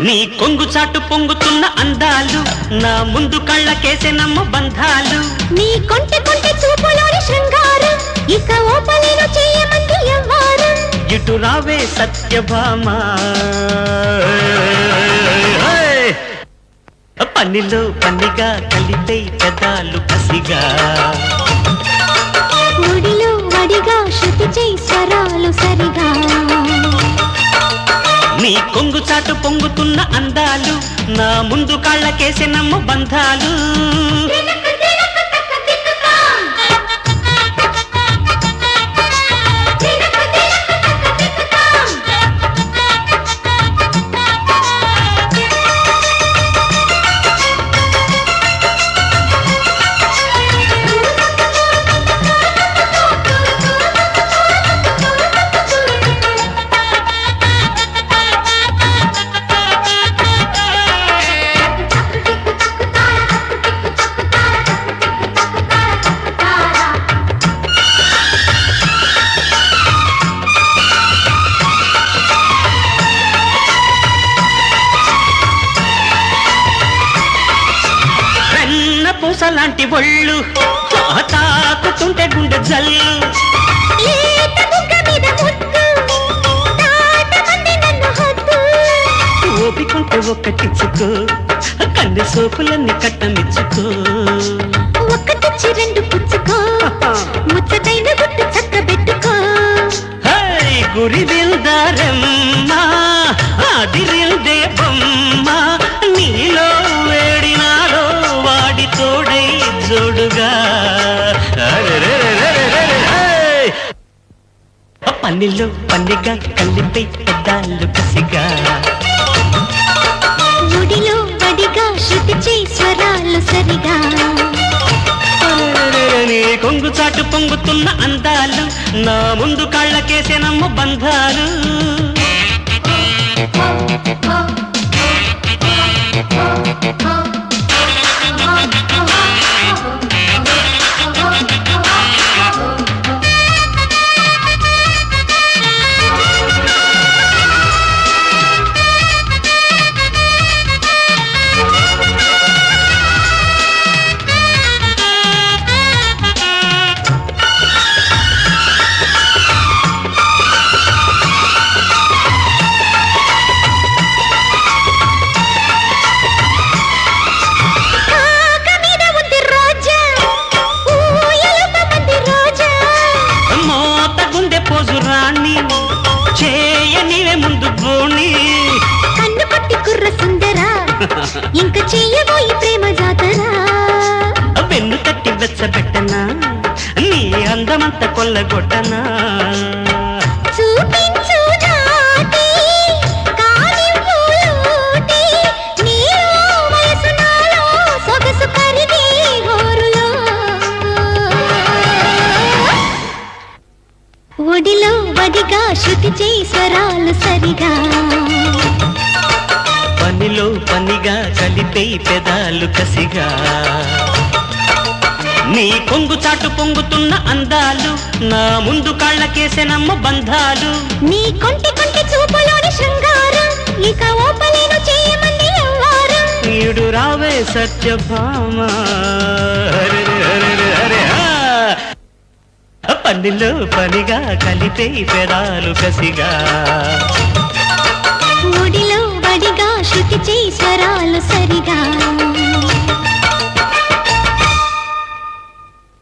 నీ కొంగు చాటు పొంగుతున్న అందాలు నా ముందు కళ్ళకేసెనమ్మ బంధాలు నీ కొంటె కొంటె చూపులోని శృంగారం ఇక ఓపలేను చేయమంది ఎవ్వారు ఇటు రావే సత్యభామ పనిలో పనిగా కలిపే పెదాలు కసిగా ఒడిలో వడిగా శృతి చేయి స్వరాలు సరిగా నీ కొంగు చాటు పొంగుతున్న అందాలు నా ముందు కాళ్ళకేసెనమ్మ బంధాలు పూసలాంటి ఒళ్ళు తాకుతుంటే గుండె జల్లు ఓపికంటే ఒక్కటిచ్చుకో కన్నె సోపులన్నీ కట్టమిచ్చుకో ఒక్కటిచ్చి రెండు పుచ్చుకో ముచ్చటైన గుట్టు చక్క పెట్టుకో గురి విల్దారమ్మా అదిరిందే బొమ్మ నీలో వేడినాలో వాడి తోడై జోడుగా పనిలో పనిగా కలిపే పెద్దాలు కసిగా ఒడిలో వడిగా శృతి చేయి స్వరాలు సరిగా నీ కొంగు చాటు పొంగుతున్న అందాలు నా ముందు కాళ్ళకేసెనమ్మ బంధాలు చేయనివే ముందు గోణి కన్ను పట్టి కుర్ర సుందరా ఇంక చెయ్యబోయి ప్రేమ జాతరా వెన్ను తట్టి వెచ్చబెట్టనా నీ అందమంత కొల్లగొట్టనా చూపించు నాటి కాలింపులోటి నీలో వయసు నాలో సొగసు కరిగి హోరులో ఒడిలో వడిగా శృతి చేయి స్వరాలు సరిగా పనిలో పనిగా కలిపే పెదాలు కసిగా నీ కొంగు చాటు పొంగుతున్న అందాలు నా ముందు కాళ్ళకేసెనమ్మ బంధాలు నీ కొంటి కొంటి చూపులోని శృంగారం ఇక ఓపలేను చేయమంది ఎవ్వారు ఈడు రావే సత్యభామ పనిలో పనిగా కలిపే పెదాలు కసిగా ఒడిలో వడిగా శృతి చేయి స్వరాలు సరిగా